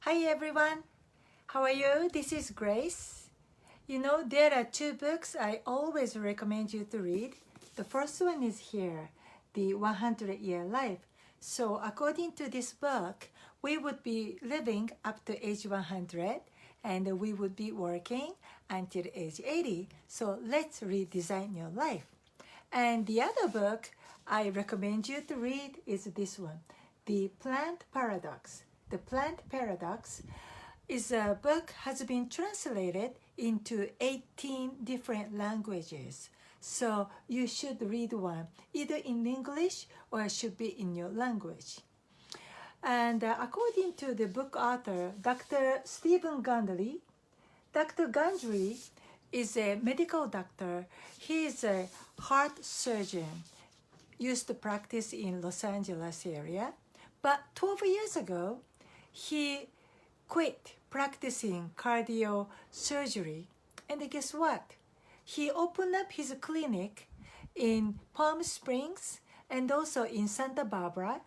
Hi everyone, how are you? This is Grace. You know, there are two books I always recommend you to read. The first one is here, The 100-Year Life. So according to this book, we would be living up to age 100 and we would be working until age 80. So let's redesign your life. And the other book I recommend you to read is this one, The Plant Paradox. The Plant Paradox is a book has been translated into 18 different languages. So you should read one, either in English or it should be in your language. And according to the book author, Dr. Stephen Gundry, Dr. Gundry is a medical doctor. He is a heart surgeon, used to practice in Los Angeles area. But 12 years ago, he quit practicing cardio surgery. And guess what? He opened up his clinic in Palm Springs and also in Santa Barbara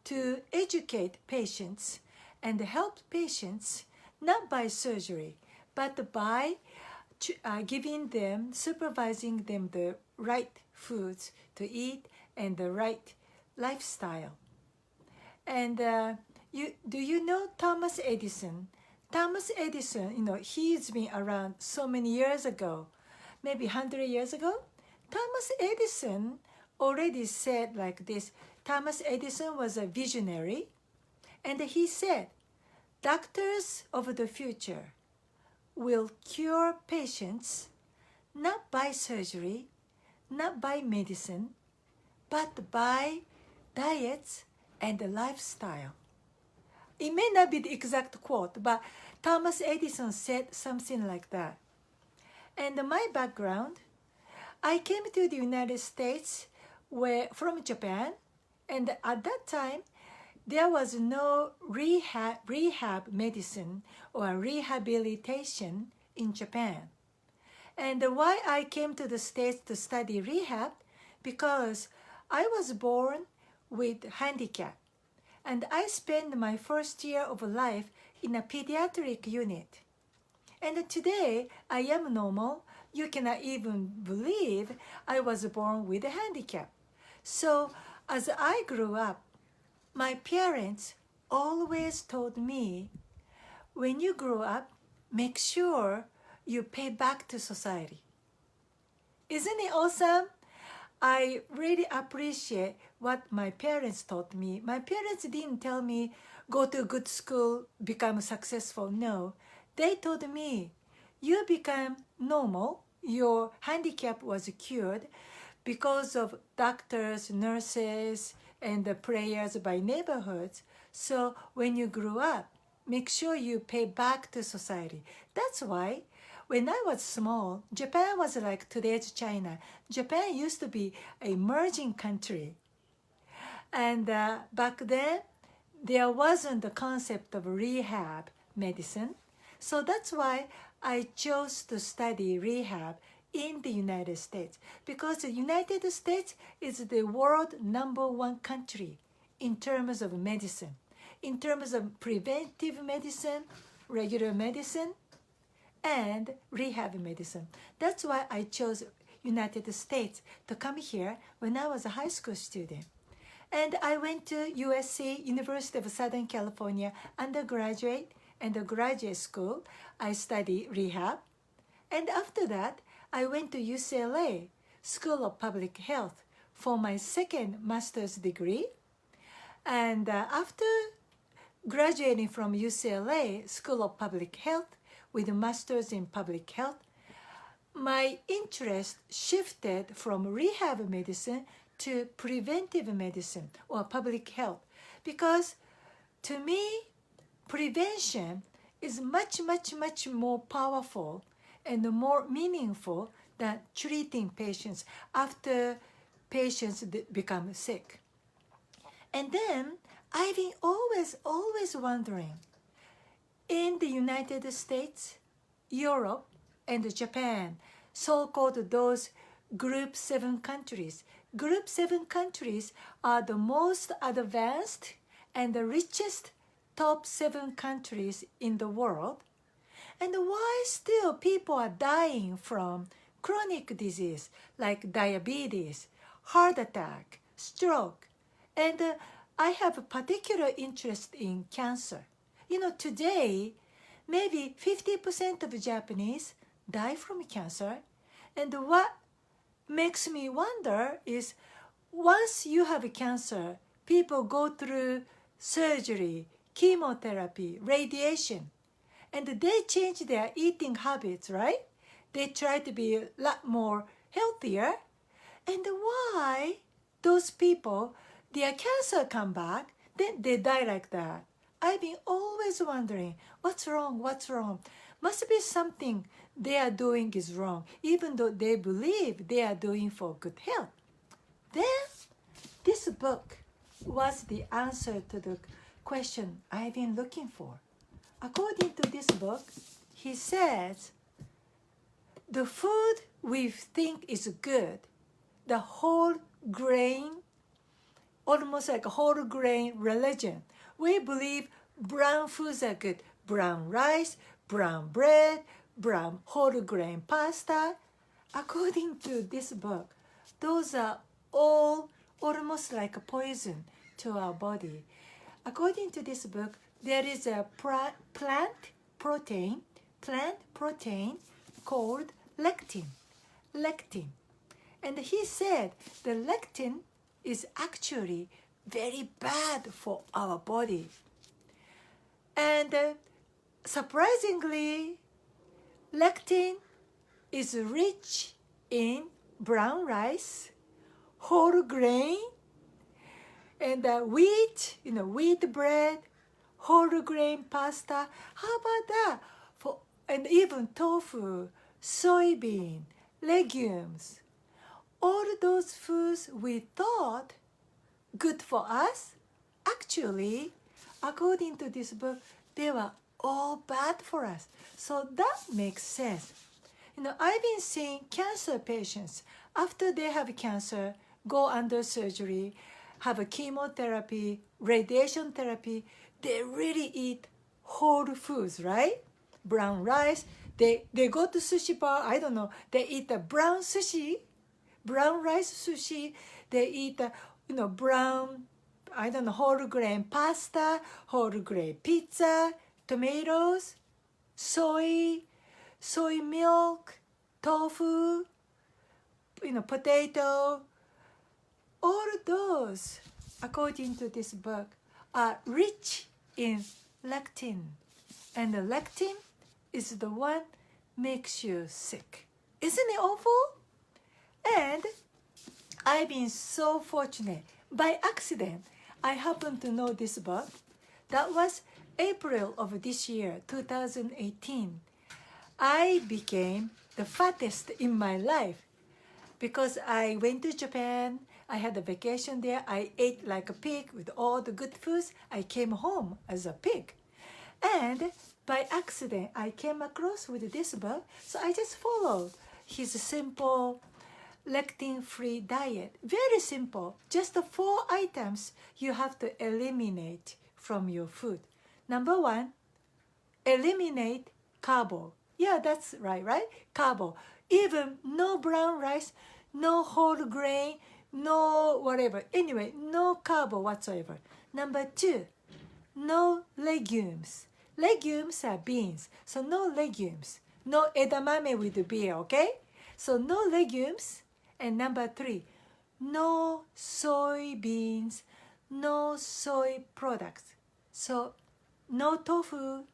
to educate patients and help patients not by surgery, but by giving them, supervising them the right foods to eat and the right lifestyle. And do you know Thomas Edison? Thomas Edison, he's been around so many years ago, maybe 100 years ago. Thomas Edison already said like this. Thomas Edison was a visionary, and he said, doctors of the future will cure patients not by surgery, not by medicine, but by diets and lifestyle. It may not be the exact quote, but Thomas Edison said something like that. And my background, I came to the United States from Japan, and at that time, there was no rehab medicine or rehabilitation in Japan. And why I came to the States to study rehab? Because I was born with handicap. And I spent my first year of life in a pediatric unit. And today, I am normal. You cannot even believe I was born with a handicap. So as I grew up, my parents always told me, when you grow up, make sure you pay back to society. Isn't it awesome? I really appreciate what my parents taught me. My parents didn't tell me, go to good school, become successful. No, they told me, you become normal. Your handicap was cured because of doctors, nurses, and the prayers by neighborhoods. So when you grew up, make sure you pay back to society. That's why when I was small, Japan was like today's China. Japan used to be a emerging country. And back then, there wasn't the concept of rehab medicine. So that's why I chose to study rehab in the United States. Because the United States is the world #1 country in terms of medicine. In terms of preventive medicine, regular medicine, and rehab medicine. That's why I chose United States to come here when I was a high school student. And I went to USC, University of Southern California, undergraduate and graduate school. I studied rehab. And after that, I went to UCLA, School of Public Health, for my second master's degree. And after graduating from UCLA, School of Public Health, with a master's in public health, my interest shifted from rehab medicine to preventive medicine or public health. Because to me, prevention is much, much, much more powerful and more meaningful than treating patients after patients become sick. And then I've been always wondering, in the United States, Europe, and Japan, so-called those Group 7 countries. Group 7 countries are the most advanced and the richest top 7 countries in the world. And why still people are dying from chronic disease like diabetes, heart attack, stroke? And I have a particular interest in cancer. Today, maybe 50% of Japanese die from cancer. And what makes me wonder is once you have cancer, people go through surgery, chemotherapy, radiation, and they change their eating habits, right? They try to be a lot more healthier. And why those people, their cancer come back, then they die like that? I've been always wondering, what's wrong? Must be something they are doing is wrong, even though they believe they are doing for good health. Then, this book was the answer to the question I've been looking for. According to this book, he says, the food we think is good, the whole grain, almost like a whole grain religion. We believe brown foods are good. Brown rice, brown bread, brown whole grain pasta. According to this book, those are all almost like a poison to our body. According to this book, there is a plant protein called lectin. And he said the lectin is actually very bad for our body. And surprisingly, lectin is rich in brown rice, whole grain, and wheat, wheat bread, whole grain pasta. How about that? And even tofu, soybean, legumes. All those foods we thought good for us, actually, according to this book, they were all bad for us. So that makes sense. I've been seeing cancer patients, after they have cancer, go under surgery, have a chemotherapy, radiation therapy, they really eat whole foods, right? Brown rice, they go to sushi bar, I don't know, they eat the brown sushi, brown rice sushi, they eat brown, I don't know, whole grain pasta, whole grain pizza, tomatoes, soy milk, tofu, potato. All those, according to this book, are rich in lectin. And the lectin is the one makes you sick. Isn't it awful? And I've been so fortunate. By accident, I happen to know this book. That was April of this year, 2018. I became the fattest in my life because I went to Japan. I had a vacation there. I ate like a pig with all the good foods. I came home as a pig. And by accident, I came across with this book. So I just followed his simple lectin-free diet. Very simple. Just the 4 items you have to eliminate from your food. Number 1, eliminate carbo. Yeah, that's right? Carbo. Even no brown rice, no whole grain, no whatever. Anyway, no carbo whatsoever. Number 2, no legumes. Legumes are beans, so no legumes. No edamame with the beer, okay? So no legumes. And number 3, no soybeans, no soy products. So no tofu,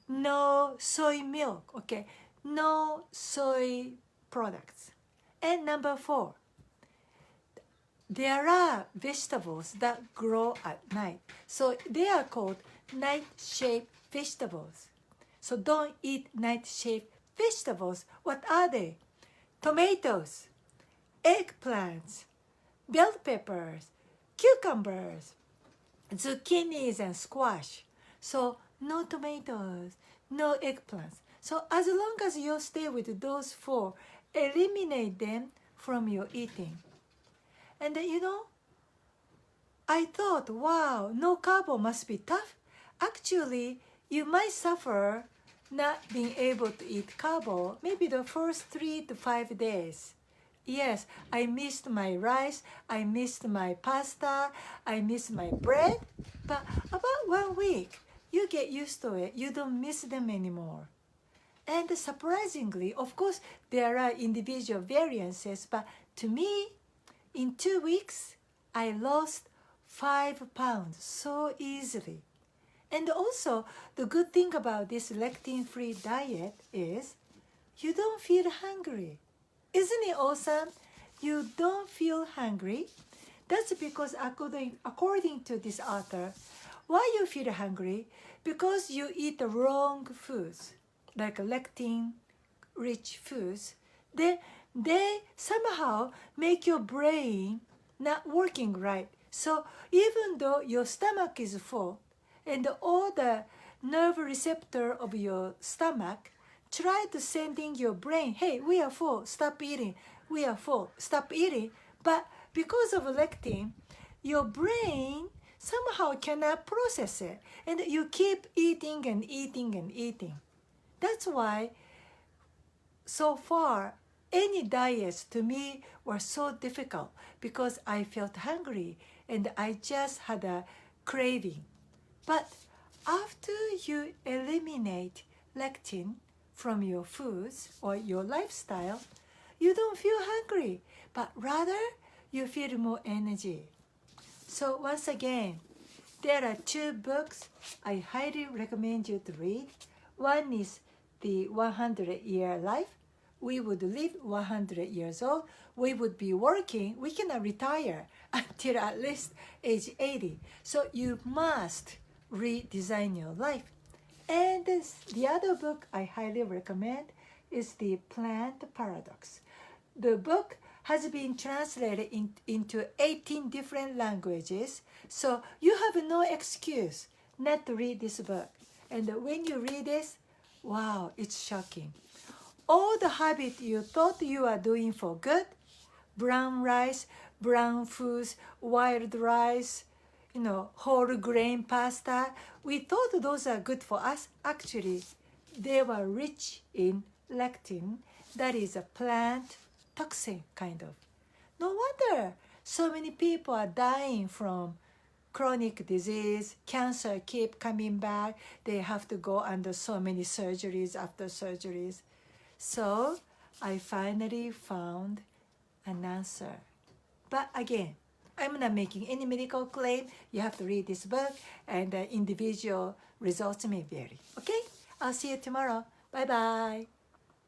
no soy milk, okay? No soy products. And number 4, there are vegetables that grow at night. So they are called nightshade vegetables. So don't eat nightshade vegetables. What are they? Tomatoes, eggplants, bell peppers, cucumbers, zucchinis and squash. So no tomatoes, no eggplants. So as long as you stay with those 4, eliminate them from your eating. And I thought, wow, no carbo must be tough. actually, you might suffer not being able to eat carbo maybe the first 3 to 5 days. Yes, I missed my rice, I missed my pasta, I missed my bread, but about 1 week, you get used to it. You don't miss them anymore. And surprisingly, of course, there are individual variances, but to me, in 2 weeks, I lost 5 pounds so easily. And also, the good thing about this lectin-free diet is you don't feel hungry. Isn't it awesome? You don't feel hungry. That's because according to this author, why you feel hungry? Because you eat the wrong foods, like lectin-rich foods. They somehow make your brain not working right. So even though your stomach is full, and all the nerve receptor of your stomach try to sending your brain, hey, we are full, stop eating. We are full, stop eating. But because of lectin, your brain somehow cannot process it. And you keep eating and eating and eating. That's why so far, any diets to me were so difficult because I felt hungry and I just had a craving. But after you eliminate lectin from your foods or your lifestyle, you don't feel hungry, but rather you feel more energy. So once again, there are 2 books I highly recommend you to read. One is The 100-Year Life. We would live 100 years old. We would be working. We cannot retire until at least age 80. So you must redesign your life. And the other book I highly recommend is The Plant Paradox. The book has been translated into 18 different languages, so you have no excuse not to read this book. And when you read this, wow, it's shocking. All the habits you thought you are doing for good, brown rice, brown foods, wild rice, whole grain pasta, we thought those are good for us. Actually, they were rich in lectin, that is a plant toxin kind of. No wonder so many people are dying from chronic disease, cancer keep coming back. They have to go under so many surgeries after surgeries. So I finally found an answer. But again, I'm not making any medical claim. You have to read this book, and the individual results may vary. Okay? I'll see you tomorrow. Bye-bye.